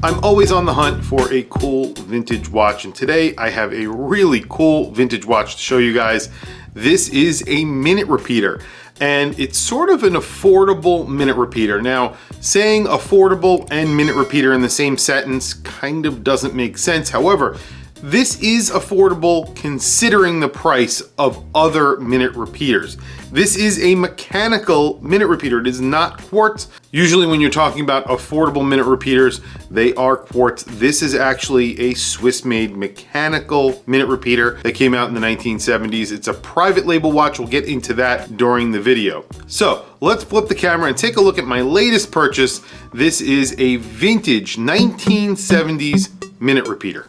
I'm always on the hunt for a cool vintage watch, and today I have a really cool vintage watch to show you guys. This is a minute repeater, and it's sort of an affordable minute repeater. Now, saying affordable and minute repeater in the same sentence kind of doesn't make sense. However, this is affordable considering the price of other minute repeaters. This is a mechanical minute repeater. It is not quartz. Usually when you're talking about affordable minute repeaters, they are quartz. This is actually a Swiss-made mechanical minute repeater that came out in the 1970s. It's a private label watch. We'll get into that during the video. So let's flip the camera and take a look at my latest purchase. This is a vintage 1970s minute repeater.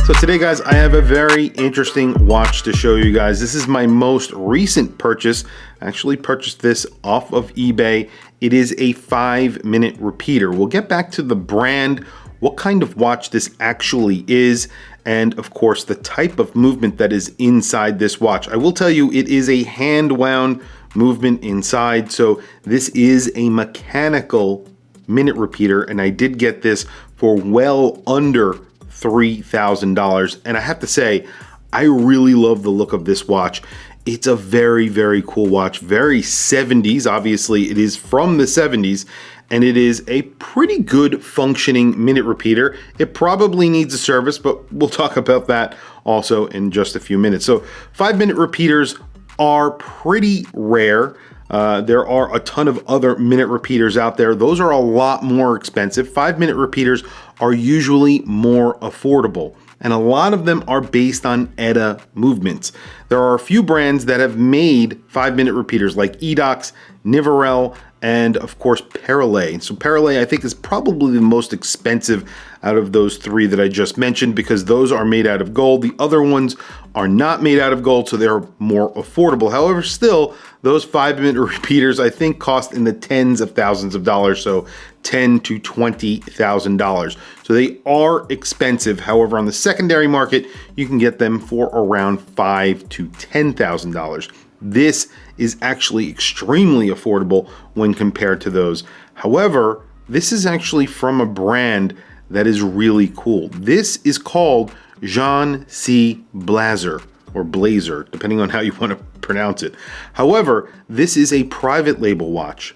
So today, guys, I have a very interesting watch to show you guys. This is my most recent purchase. I actually purchased this off of eBay. It is a 5-minute repeater. We'll get back to the brand, what kind of watch this actually is, and of course, the type of movement that is inside this watch. I will tell you, it is a hand-wound movement inside. So this is a mechanical minute repeater, and I did get this for well under $3,000, and I have to say, I really love the look of this watch. It's a very, very cool watch, very 70s. Obviously, it is from the 70s, and it is a pretty good functioning minute repeater. It probably needs a service, but we'll talk about that also in just a few minutes. So 5-minute repeaters are pretty rare. There are a ton of other minute repeaters out there. Those are a lot more expensive. 5-minute repeaters are usually more affordable, and a lot of them are based on ETA movements. There are a few brands that have made 5-minute repeaters like Edox, Nivarel, and of course Perlet. So Perlet, I think, is probably the most expensive out of those three that I just mentioned, because those are made out of gold. The other ones are not made out of gold, so they're more affordable. However, still, those 5-minute repeaters, I think, cost in the tens of thousands of dollars, so $10,000 to $20,000. So they are expensive. However, on the secondary market, you can get them for around $5,000 to $10,000. This is actually extremely affordable when compared to those. However, this is actually from a brand that is really cool. This is called Jean C. Blazer, or Blazer, depending on how you want to pronounce it. However, this is a private label watch.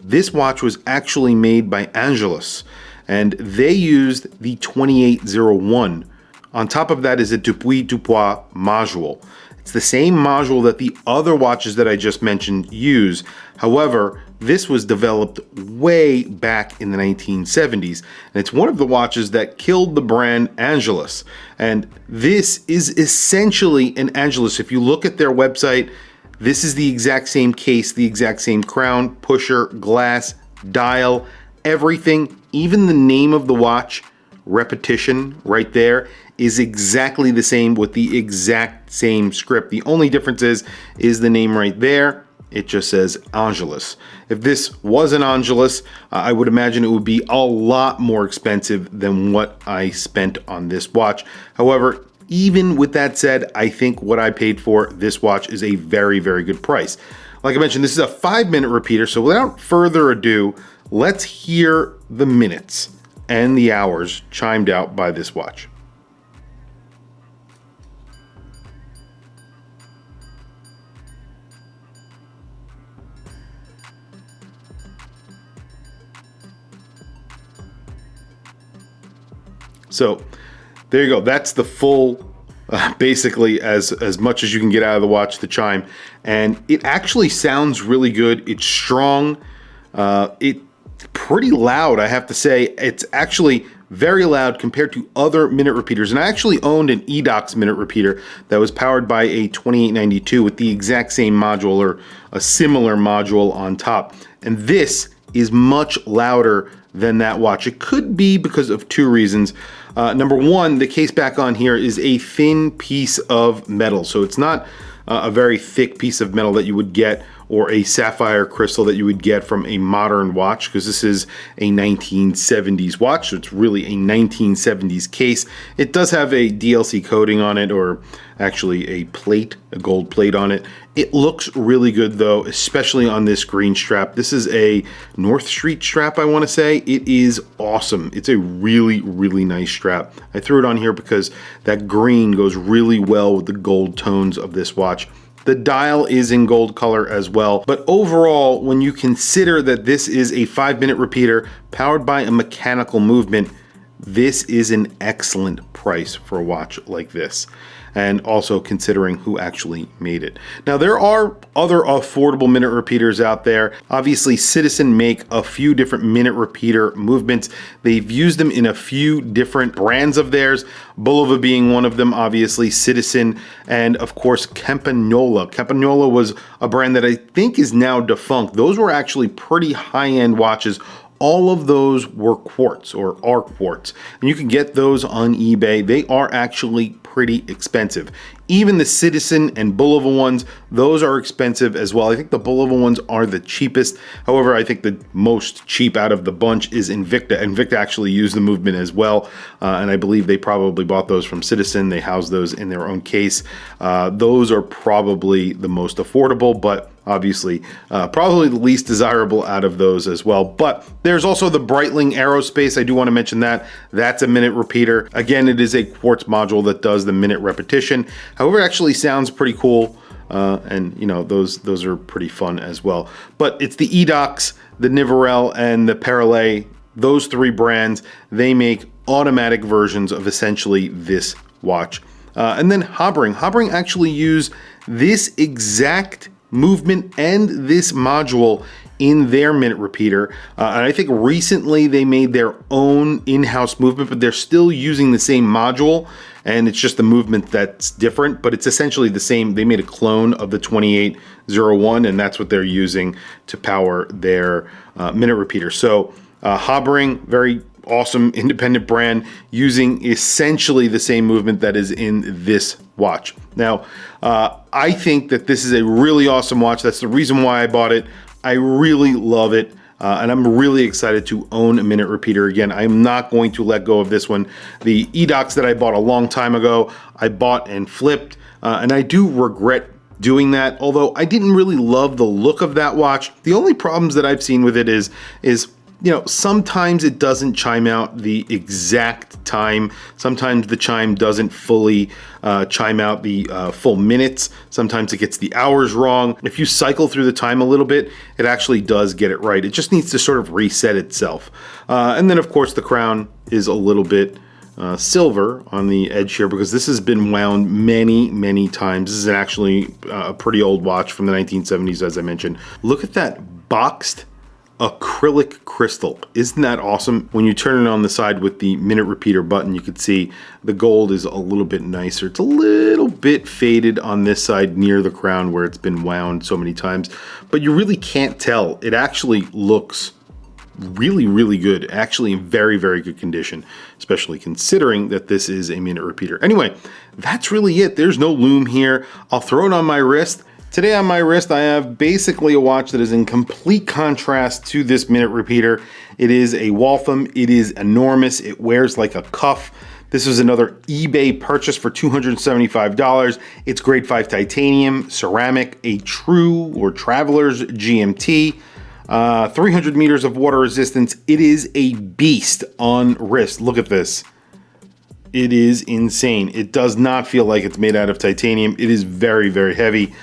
This watch was actually made by Angelus, and they used the 2801. On top of that is a Dupuis Dupois module. It's the same module that the other watches that I just mentioned use. However, this was developed way back in the 1970s, and it's one of the watches that killed the brand Angelus. And this is essentially an Angelus. If you look at their website, this is the exact same case, the exact same crown, pusher, glass, dial, everything, even the name of the watch, repetition right there, is exactly the same with the exact same script. The only difference is the name right there. It just says Angelus. If this was an Angelus, I would imagine it would be a lot more expensive than what I spent on this watch. However, even with that said, I think what I paid for this watch is a very, very good price. Like I mentioned, this is a 5-minute repeater, so without further ado, let's hear the minutes and the hours chimed out by this watch. So there you go. That's the full, basically as much as you can get out of the watch, the chime. And it actually sounds really good. It's strong. It's pretty loud, I have to say. It's actually very loud compared to other minute repeaters. And I actually owned an Edox minute repeater that was powered by a 2892 with the exact same module, or a similar module on top. And this is much louder than that watch. It could be because of two reasons. Number one, the case back on here is a thin piece of metal. So it's not a very thick piece of metal that you would get or a sapphire crystal that you would get from a modern watch, because this is a 1970s watch, so it's really a 1970s case. It does have a DLC coating on it, or actually a plate, a gold plate on it. It looks really good though, especially on this green strap. This is a North Street strap, I want to say. It is awesome. It's a really, really nice strap. I threw it on here because that green goes really well with the gold tones of this watch. The dial is in gold color as well, but overall, when you consider that this is a 5-minute repeater powered by a mechanical movement, this is an excellent price for a watch like this, and also considering who actually made it. Now, there are other affordable minute repeaters out there. Obviously, Citizen make a few different minute repeater movements. They've used them in a few different brands of theirs, Bulova being one of them, obviously, Citizen, and of course, Campagnola. Campagnola was a brand that I think is now defunct. Those were actually pretty high-end watches. All of those were quartz, or are quartz, and you can get those on eBay. They are actually pretty expensive. Even the Citizen and Bulova ones, those are expensive as well. I think the Bulova ones are the cheapest. However, I think the most cheap out of the bunch is Invicta. Invicta actually used the movement as well, and I believe they probably bought those from Citizen. They house those in their own case. Those are probably the most affordable, but obviously probably the least desirable out of those as well. But there's also the Breitling Aerospace. I do want to mention that. That's a minute repeater. Again, it is a quartz module that does the minute repetition. However, it actually sounds pretty cool, and you know, those are pretty fun as well. But it's the Edox, the Nivarel, and the Perle. Those three brands, they make automatic versions of essentially this watch. And then Habring. Habring actually use this exact movement and this module in their minute repeater, and I think recently they made their own in-house movement, but they're still using the same module, and it's just the movement that's different, but it's essentially the same. They made a clone of the 2801, and that's what they're using to power their minute repeater. So Habring, very awesome independent brand, using essentially the same movement that is in this watch. Now, I think that this is a really awesome watch. That's the reason why I bought it. I really love it, and I'm really excited to own a minute repeater again. I'm not going to let go of this one. The Edox that I bought a long time ago, I bought and flipped, and I do regret doing that, although I didn't really love the look of that watch. The only problems that I've seen with it is you know, sometimes it doesn't chime out the exact time. Sometimes the chime doesn't fully chime out the full minutes. Sometimes it gets the hours wrong. If you cycle through the time a little bit, it actually does get it right. It just needs to sort of reset itself. And then, of course, the crown is a little bit silver on the edge here, because this has been wound many, many times. This is actually a pretty old watch from the 1970s, as I mentioned. Look at that boxed acrylic crystal. Isn't that awesome? When you turn it on the side with the minute repeater button, you can see the gold is a little bit nicer. It's a little bit faded on this side near the crown where it's been wound so many times, but you really can't tell. It actually looks really, really good. Actually in very, very good condition, especially considering that this is a minute repeater. Anyway, that's really it. There's no lume here. I'll throw it on my wrist. Today on my wrist, I have basically a watch that is in complete contrast to this minute repeater. It is a Waltham. It is enormous. It wears like a cuff. This is another eBay purchase for $275. It's grade 5 titanium, ceramic, a true or traveler's GMT, 300 meters of water resistance. It is a beast on wrist. Look at this. It is insane. It does not feel like it's made out of titanium. It is very, very heavy.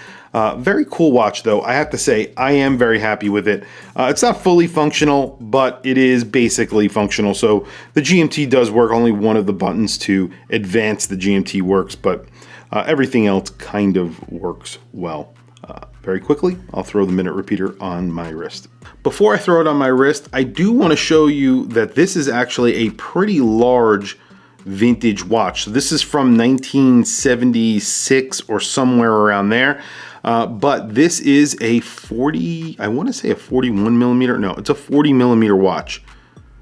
Very cool watch though. I have to say, I am very happy with it. It's not fully functional, but it is basically functional. So the GMT does work. Only one of the buttons to advance the GMT works, but everything else kind of works well. Very quickly, I'll throw the minute repeater on my wrist. Before I throw it on my wrist, I do want to show you that this is actually a pretty large vintage watch. So this is from 1976 or somewhere around there. But this is a 40, I want to say a 41 millimeter. No, it's a 40 millimeter watch,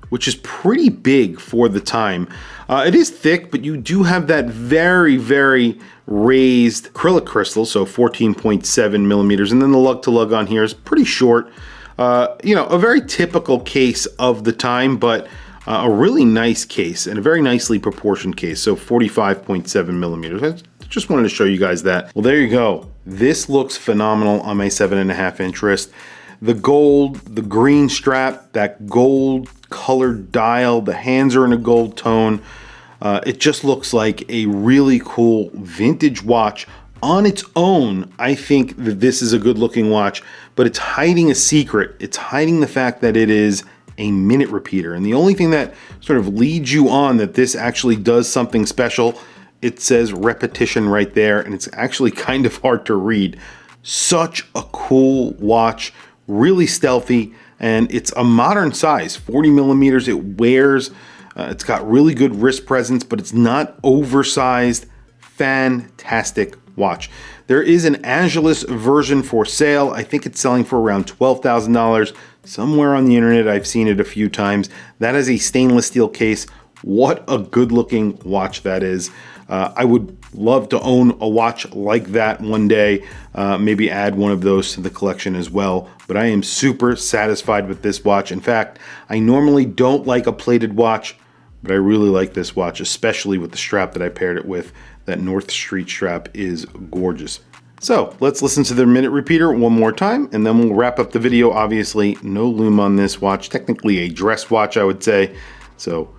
which is pretty big for the time. It is thick, but you do have that very, very raised acrylic crystal, so 14.7 millimeters, and then the lug-to-lug on here is pretty short. You know, a very typical case of the time, but a really nice case and a very nicely proportioned case, so 45.7 millimeters. I just wanted to show you guys that. Well, there you go. This looks phenomenal on my 7.5 inch wrist. The gold, the green strap, that gold colored dial, the hands are in a gold tone. It just looks like a really cool vintage watch. On its own, I think that this is a good looking watch, but it's hiding a secret. It's hiding the fact that it is a minute repeater. And the only thing that sort of leads you on that this actually does something special, it says repetition right there, and it's actually kind of hard to read. Such a cool watch, really stealthy, and it's a modern size, 40 millimeters. It wears, it's got really good wrist presence, but it's not oversized. Fantastic watch. There is an Angelus version for sale. I think it's selling for around $12,000. Somewhere on the internet, I've seen it a few times. That is a stainless steel case. What a good looking watch that is. I would love to own a watch like that one day, maybe add one of those to the collection as well. But I am super satisfied with this watch. In fact, I normally don't like a plated watch, but I really like this watch, especially with the strap that I paired it with. That North Street strap is gorgeous. So let's listen to the minute repeater one more time, and then we'll wrap up the video. Obviously, no lume on this watch, technically a dress watch, I would say. So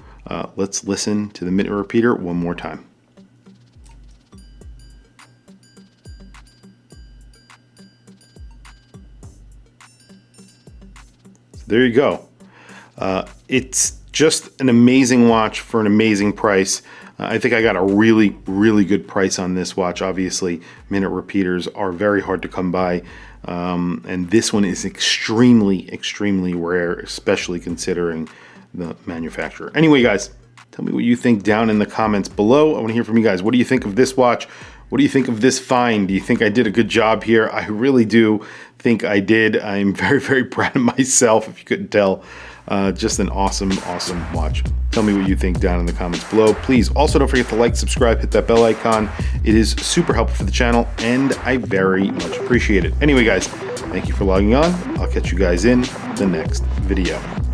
let's listen to the minute repeater one more time. So there you go. It's just an amazing watch for an amazing price. I think I got a really, really good price on this watch. Obviously, minute repeaters are very hard to come by, and this one is extremely, extremely rare, especially considering the manufacturer. Anyway, guys, tell me what you think down in the comments below. I want to hear from you guys. What do you think of this watch? What do you think of this find? Do you think I did a good job here? I really do think I did. I'm very, very proud of myself, if you couldn't tell. Just an awesome, awesome watch. Tell me what you think down in the comments below. Please also don't forget to like, subscribe, hit that bell icon. It is super helpful for the channel, and I very much appreciate it. Anyway, guys, thank you for logging on. I'll catch you guys in the next video.